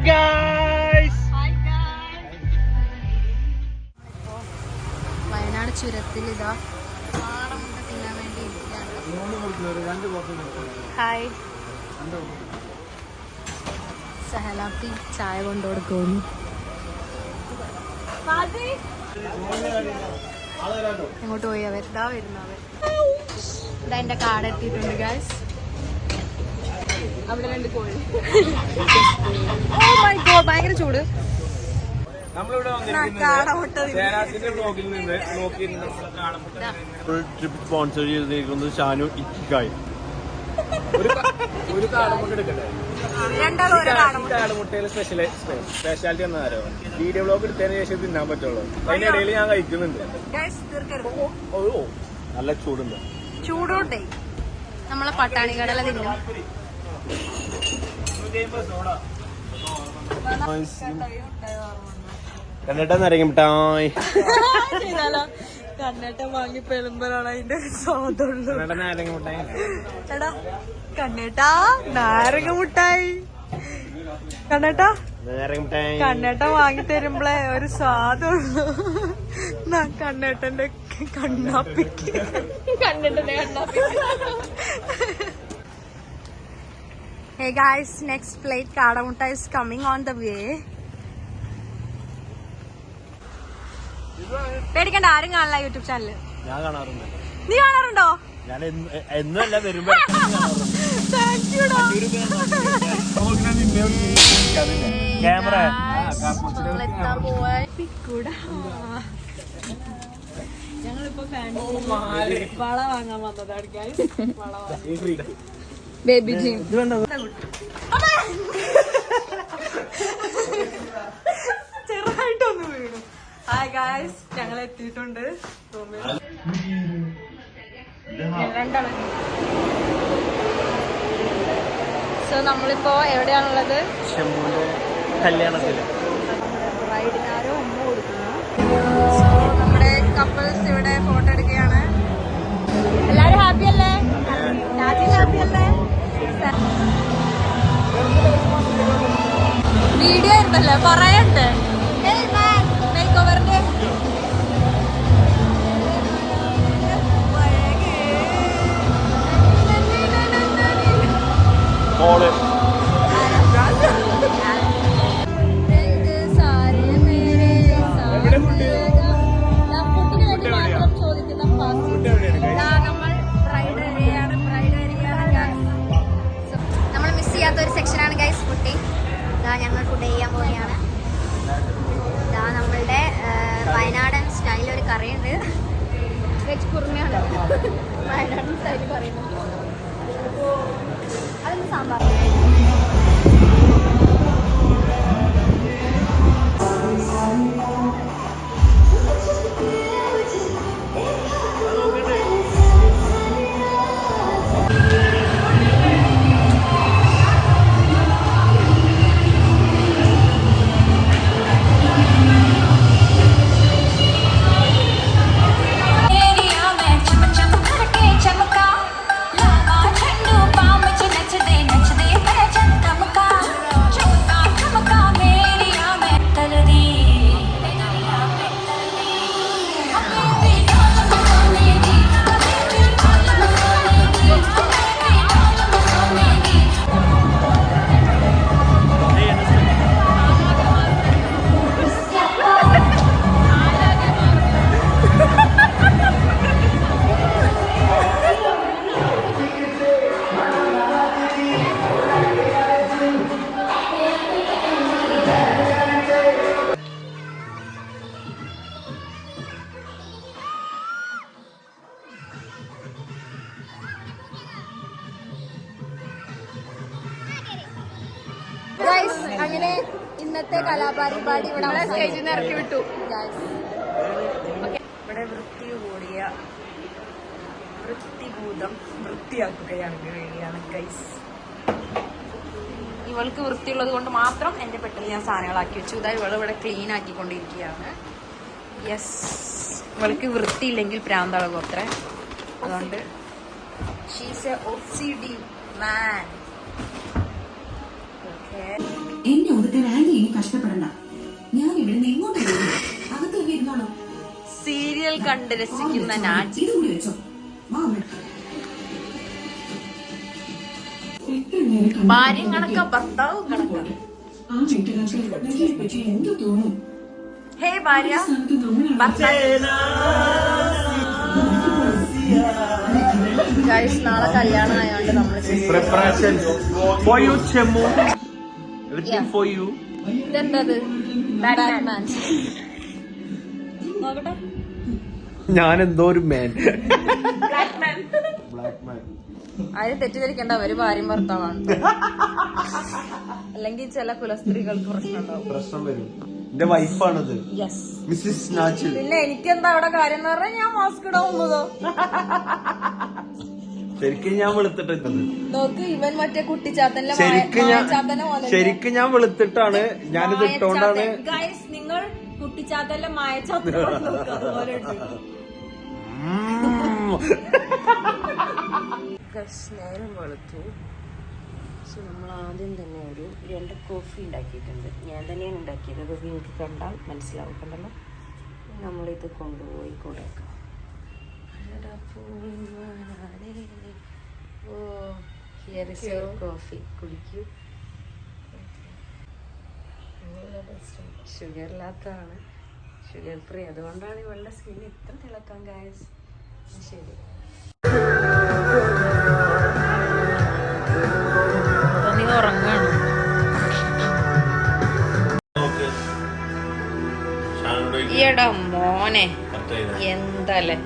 guys. Wayanad ചുരത്തിൽ ഇതാ കാടമുട്ട തിന്നാൻ വേണ്ടി ഹായ് സഹലാപ്പി ചായ കൊണ്ടു കൊടുക്കുന്നു. എങ്ങോട്ട് പോയി അവർ ഇതാ വരുന്നവർ. ഇതാ എന്റെ കാട് എത്തിയിട്ടുണ്ട് ഗൈസ്. അവിടെ 2 കോഴി. ഓ മൈ ഗോഡ് ഭയങ്കര ചൂട്. സ്പോൺസർ ചെയ്തിരിക്കുന്നത് ഷാനു ഇക്കായി. ഒരു കാടമുട്ട എടുക്കട്ടെ. കാടമുട്ടയിലെ സ്പെഷ്യാലിറ്റി എന്നാരോ വീഡിയോ ബ്ലോഗ് എടുത്തതിന് ശേഷം തിന്നാൻ പറ്റുള്ളൂ. അതിനിടയിൽ ഞാൻ കഴിക്കുന്നുണ്ട്. നല്ല ചൂടുണ്ട്. ചൂടോട്ടെ നമ്മളെ പട്ടാണി കടല തിന്നും. കണ്ണേട്ട നാരങ്ങ മിഠായി. കണ്ണേട്ട വാങ്ങി പെളുമ്പലാണ് അതിന്റെ സ്വാദുള്ളൂ. നാരങ്ങ മിഠായി. എടാ കണ്ണേട്ടാ നാരങ്ങ മുട്ടായി. കണ്ണേട്ടാ കണ്ണേട്ട വാങ്ങി തരുമ്പളേ ഒരു സ്വാദുള്ളൂ. കണ്ണേട്ടന്റെ കണ്ണാപ്പിക്ക് കണ്ണേട്ടന്റെ കണ്ണാപ്പിക്ക്. Hey guys, next plate kadamutta is coming on the way. പേടിക്കണ്ട, ആരും കാണില്ല യൂട്യൂബ് ചാനല്. ഞാൻ കാണാറുണ്ട്. നീ കാണാറുണ്ടോ? ഞാൻ എന്നല്ല വരുമ്പോ ക്യാമറ ഞങ്ങളിപ്പോ വള വാങ്ങാൻ വന്നതാണ്. ബേബി ജീൻ ചെറുതായിട്ടൊന്ന് വീണു. ഹായ് ഗായ്സ്, ഞങ്ങൾ എത്തിയിട്ടുണ്ട് റൂമിൽ. സോ നമ്മളിപ്പോ എവിടെയാണുള്ളത്? കല്യാണത്തില് ബ്രൈഡിനാരോ ഉമ്മ കൊടുക്കുന്നു. സോ നമ്മുടെ കപ്പിൾസ് ഇവിടെ ഫോട്ടോ എടുക്കുകയാണ്. എല്ലാരും ഹാപ്പി അല്ലേ? ഹാപ്പി അല്ലേ? വീഡിയോ ഉണ്ടല്ലോ പറയണ്ടേ മേക്ക് ഓവറിന്റെ. നമ്മൾ മിസ് ചെയ്യാത്ത ഒരു സെക്ഷനാണ് ഗൈസ് ഫുഡ്. ഞങ്ങൾ ഫുഡ് ചെയ്യാൻ പോവുകയാണ്. ഇതാ നമ്മളുടെ വയനാടൻ സ്റ്റൈൽ ഒരു കറിയുണ്ട്. വെജ് കുറുമയാണ് വയനാടൻ സ്റ്റൈൽ പറയുന്നത്. അതൊന്ന് സാമ്പാർ. അങ്ങനെ ഇന്നത്തെ കലാപരിപാടി ഇവിടെ സ്റ്റേജിൽ നിന്ന് ഇറക്കി വിട്ടു. ഇവിടെ വൃത്തി കൂടിയ വൃത്തിഭൂതം വൃത്തിയാക്കുകയാണ് ഗൈസ്. ഇവൾക്ക് വൃത്തിയുള്ളത് കൊണ്ട് മാത്രം എന്റെ പെട്ടെന്ന് ഞാൻ സാധനങ്ങളാക്കി വെച്ചു. ഇതാ ഇവൾ ഇവിടെ ക്ലീൻ ആക്കിക്കൊണ്ടിരിക്കുകയാണ്. യെസ്, ഇവൾക്ക് വൃത്തിയില്ലെങ്കിൽ പ്രാന്തളകും അത്ര. അതുകൊണ്ട് she's A OCD man. Okay. എന്നെ ഒതുക്കാൻ ആന്റി ഇനി കഷ്ടപ്പെടണ്ട. ഞാൻ ഇവിടുന്ന് ഇങ്ങോട്ട് പോകുന്നു. അകത്ത് തന്നെ ഇരുന്നോളൂ. സീരിയൽ കണ്ട് രസിക്കുന്ന നാട്ടി. ഇത് കൂടി വെച്ചോ. ഭാര്യയും കണക്കാ ഭർത്താവും കണക്കാ. ആ വീട്ടുകാർക്ക് പറ്റി എന്ത് തോന്നും? ഹേ ഭാര്യ ഗൈസ്, നാളെ കല്യാണം ആയതുകൊണ്ട് നമ്മൾ ഇതെന്തത് ബാറ്റ്മാൻ. നോക്കട്ടെ, ഞാൻ എന്തോ ഒരു മാൻ. അതിന് തെറ്റിദ്ധരിക്കണ്ട, അവര് ഭാര്യയും ഭർത്താവാണ്. അല്ലെങ്കിൽ ചില കുലസ്ത്രീകൾക്ക് പ്രശ്നം വരും. എന്റെ വൈഫാണത്, യെസ് മിസ്സിസ് നാച്ചിൽ. പിന്നെ എനിക്കെന്താ അവിടെ കാര്യം എന്ന് പറഞ്ഞാൽ ഞാൻ മാസ്ക് ഇടാവുന്നതോ. ശരിക്കും ഞാൻ വെളുത്തിട്ടത്. നോക്ക്, ഇവൻ മറ്റേ കുട്ടിച്ചാത്തന്റെ ശരിക്കും ഞാൻ വെളുത്തിട്ടാണ് ഞാനിത് ഇട്ടോണ്ടാണ്. ഗൈസ്, നിങ്ങൾ കുട്ടിച്ചാത്തന്റെ മായച്ചാത്തൻ അതുപോലെ നേരം വെളുത്തു. സോ നമ്മൾ ആദ്യം തന്നെ ഒരു 2 കോഫി ഉണ്ടാക്കിയിട്ടുണ്ട്. ഞാൻ തന്നെയാണ് ഉണ്ടാക്കിയത്. അത് നിങ്ങൾക്ക് കണ്ടാൽ മനസ്സിലാവും. കണ്ടല്ലോ, നമ്മളിത് കൊണ്ടുപോയി കൊടുക്കാം. Oh, here is your coffee. കുടിക്കൂ. ഷുഗർ ഇല്ലാത്തതാണ്, ഷുഗർ ഫ്രീ. അതുകൊണ്ടാണ് ഇവളുടെ സ്കിൻ ഇത്ര തിളക്കം ഗൈസ്. ശരി, നീ ഉറങ്ങാണ്. ഈയടാ മോനെ, എന്തല്ലേ